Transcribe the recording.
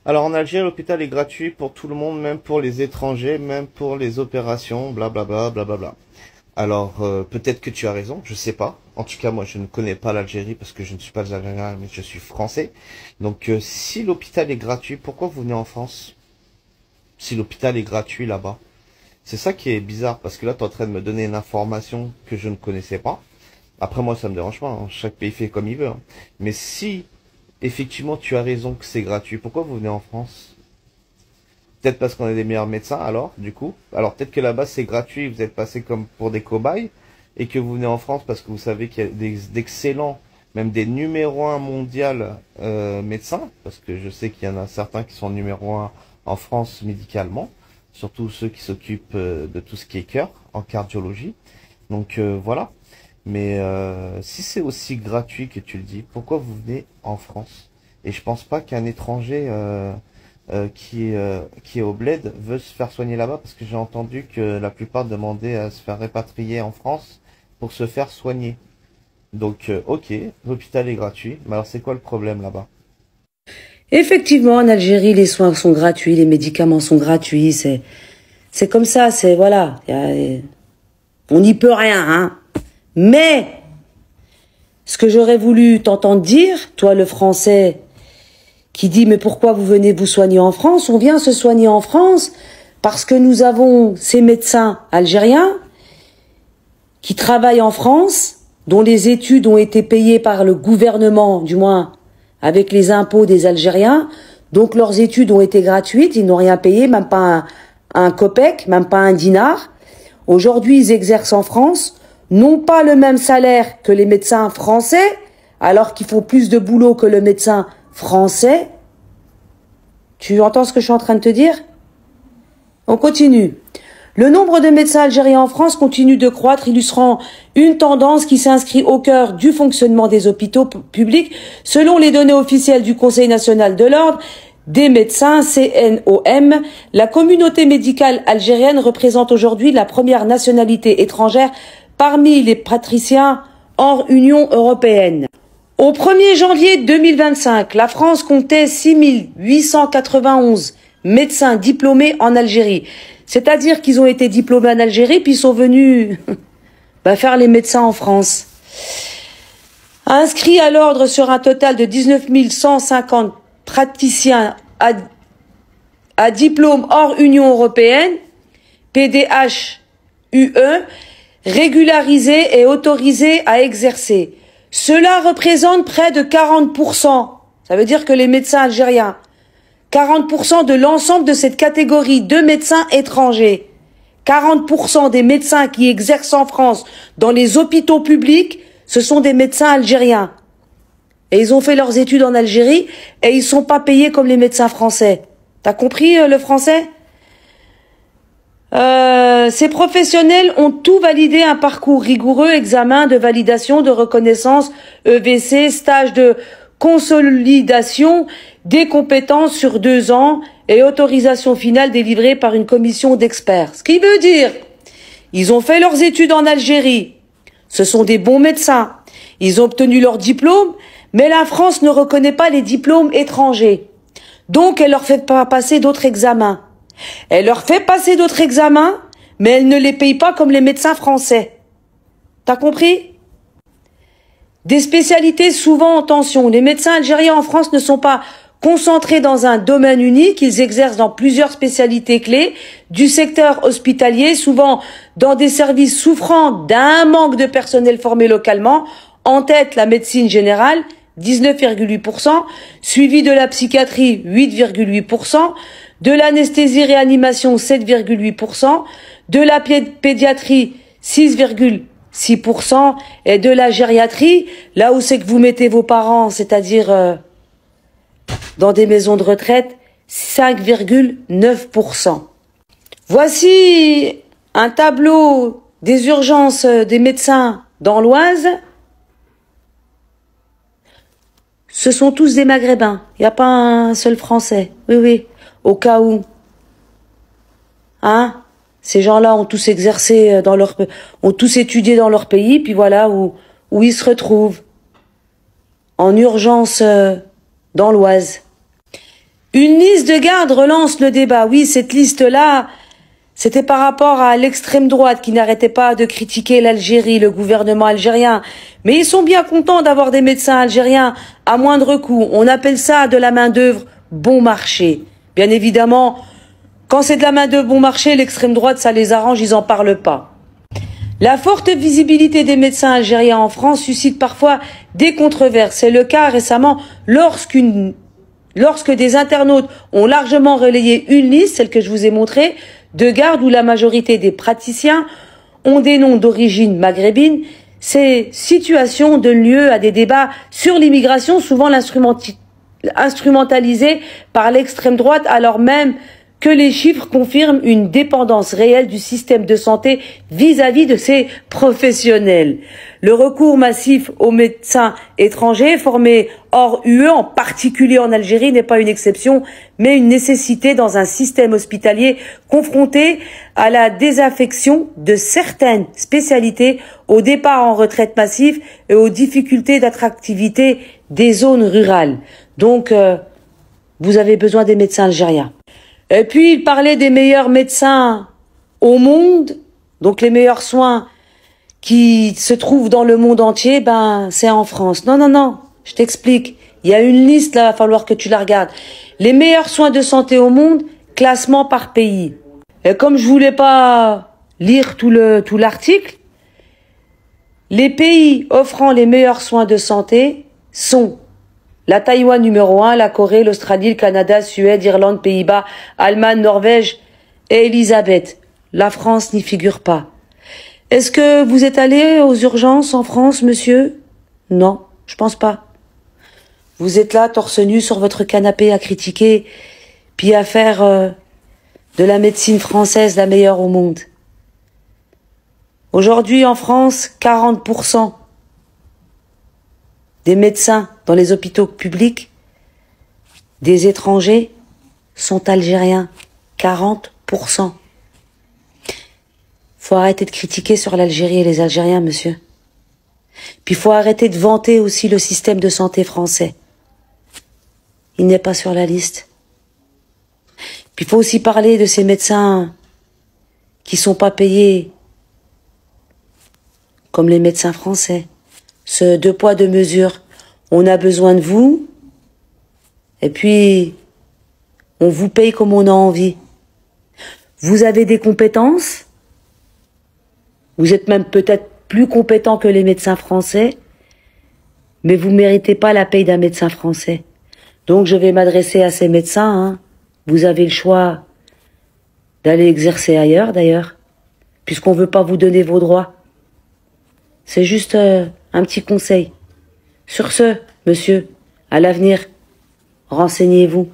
Alors en Algérie, l'hôpital est gratuit pour tout le monde, même pour les étrangers, même pour les opérations, blablabla, blablabla. Alors peut-être que tu as raison, je sais pas. En tout cas, moi je ne connais pas l'Algérie parce que je ne suis pas algérien, mais je suis français. Donc si l'hôpital est gratuit, pourquoi vous venez en France? Si l'hôpital est gratuit là-bas. C'est ça qui est bizarre, parce que là tu es en train de me donner une information que je ne connaissais pas. Après moi ça me dérange pas, hein. Chaque pays fait comme il veut. Hein. Mais si effectivement tu as raison que c'est gratuit, pourquoi vous venez en France? Peut-être parce qu'on est des meilleurs médecins, alors, du coup. Alors peut-être que là-bas c'est gratuit, vous êtes passés comme pour des cobayes, et que vous venez en France parce que vous savez qu'il y a d'excellents, même des numéro un mondial médecins, parce que je sais qu'il y en a certains qui sont numéro un en France médicalement, surtout ceux qui s'occupent de tout ce qui est cœur, en cardiologie. Donc voilà. Mais si c'est aussi gratuit que tu le dis, pourquoi vous venez en France? Et je pense pas qu'un étranger qui est au bled veut se faire soigner là-bas, parce que j'ai entendu que la plupart demandaient à se faire répatrier en France pour se faire soigner. Donc ok, l'hôpital est gratuit, mais alors c'est quoi le problème là-bas? Effectivement, en Algérie, les soins sont gratuits, les médicaments sont gratuits, c'est comme ça, c'est voilà, on n'y peut rien, hein. Mais ce que j'aurais voulu t'entendre dire, toi le français qui dit mais pourquoi vous venez vous soigner en France? On vient se soigner en France parce que nous avons ces médecins algériens qui travaillent en France, dont les études ont été payées par le gouvernement, du moins avec les impôts des Algériens. Donc leurs études ont été gratuites, ils n'ont rien payé, même pas un copec, même pas un dinar. Aujourd'hui, ils exercent en France, non pas le même salaire que les médecins français, alors qu'ils font plus de boulot que le médecin français. Tu entends ce que je suis en train de te dire? On continue. Le nombre de médecins algériens en France continue de croître, illustrant une tendance qui s'inscrit au cœur du fonctionnement des hôpitaux publics. Selon les données officielles du Conseil national de l'ordre des médecins, CNOM, la communauté médicale algérienne représente aujourd'hui la première nationalité étrangère parmi les praticiens hors Union européenne. Au 1er janvier 2025, la France comptait 6 891 médecins diplômés en Algérie. C'est-à-dire qu'ils ont été diplômés en Algérie, puis ils sont venus faire les médecins en France. Inscrits à l'ordre sur un total de 19 150 praticiens à diplôme hors Union européenne, PDHUE, régularisés et autorisés à exercer. Cela représente près de 40%. Ça veut dire que les médecins algériens, 40% de l'ensemble de cette catégorie de médecins étrangers, 40% des médecins qui exercent en France dans les hôpitaux publics, ce sont des médecins algériens. Et ils ont fait leurs études en Algérie et ils sont pas payés comme les médecins français. T'as compris le français? Ces professionnels ont tout validé, un parcours rigoureux, examen de validation, de reconnaissance, EVC, stage de consolidation des compétences sur 2 ans et autorisation finale délivrée par une commission d'experts. Ce qui veut dire, ils ont fait leurs études en Algérie. Ce sont des bons médecins. Ils ont obtenu leur diplôme, mais la France ne reconnaît pas les diplômes étrangers. Donc, elle leur fait pas passer d'autres examens. Elle leur fait passer d'autres examens, mais elle ne les paye pas comme les médecins français. T'as compris? Des spécialités souvent en tension. Les médecins algériens en France ne sont pas concentrés dans un domaine unique. Ils exercent dans plusieurs spécialités clés du secteur hospitalier, souvent dans des services souffrant d'un manque de personnel formé localement. En tête, la médecine générale, 19,8%, suivi de la psychiatrie, 8,8%, de l'anesthésie-réanimation, 7,8%, de la pédiatrie, 6,6%, et de la gériatrie, là où c'est que vous mettez vos parents, c'est-à-dire dans des maisons de retraite, 5,9%. Voici un tableau des urgences des médecins dans l'Oise. Ce sont tous des Maghrébins. Il n'y a pas un seul Français. Oui, oui. Au cas où. Hein? Ces gens-là ont tous exercé ont tous étudié dans leur pays, puis voilà où ils se retrouvent. En urgence dans l'Oise. Une liste de garde relance le débat. Oui, cette liste-là, c'était par rapport à l'extrême droite qui n'arrêtait pas de critiquer l'Algérie, le gouvernement algérien. Mais ils sont bien contents d'avoir des médecins algériens à moindre coût. On appelle ça de la main-d'œuvre bon marché. Bien évidemment, quand c'est de la main-d'œuvre bon marché, l'extrême droite, ça les arrange, ils en parlent pas. La forte visibilité des médecins algériens en France suscite parfois des controverses. C'est le cas récemment lorsque des internautes ont largement relayé une liste, celle que je vous ai montrée, de gardes où la majorité des praticiens ont des noms d'origine maghrébine. Ces situations donnent lieu à des débats sur l'immigration, souvent instrumentalisés par l'extrême droite, alors même que les chiffres confirment une dépendance réelle du système de santé vis-à-vis de ces professionnels. Le recours massif aux médecins étrangers formés hors UE, en particulier en Algérie, n'est pas une exception, mais une nécessité dans un système hospitalier confronté à la désaffection de certaines spécialités, au départ en retraite massif et aux difficultés d'attractivité des zones rurales. Donc, vous avez besoin des médecins algériens. Et puis, il parlait des meilleurs médecins au monde, donc les meilleurs soins qui se trouvent dans le monde entier, ben, c'est en France. Non, non, non, je t'explique. Il y a une liste, là, il va falloir que tu la regardes. Les meilleurs soins de santé au monde, classement par pays. Et comme je voulais pas lire tout l'article, les pays offrant les meilleurs soins de santé sont la Taïwan numéro 1, la Corée, l'Australie, le Canada, Suède, Irlande, Pays-Bas, Allemagne, Norvège et Élisabeth. La France n'y figure pas. Est-ce que vous êtes allé aux urgences en France, monsieur? Non, je pense pas. Vous êtes là, torse nu, sur votre canapé, à critiquer, puis à faire de la médecine française la meilleure au monde. Aujourd'hui, en France, 40% des médecins dans les hôpitaux publics, des étrangers, sont algériens. 40%. Faut arrêter de critiquer sur l'Algérie et les Algériens, monsieur. Puis faut arrêter de vanter aussi le système de santé français. Il n'est pas sur la liste. Puis faut aussi parler de ces médecins qui sont pas payés comme les médecins français. Ce 2 poids 2 mesures. On a besoin de vous, et puis on vous paye comme on a envie. Vous avez des compétences, vous êtes même peut-être plus compétent que les médecins français, mais vous méritez pas la paye d'un médecin français. Donc je vais m'adresser à ces médecins, hein. Vous avez le choix d'aller exercer ailleurs d'ailleurs, puisqu'on veut pas vous donner vos droits. C'est juste un petit conseil. Sur ce, monsieur, à l'avenir, renseignez-vous.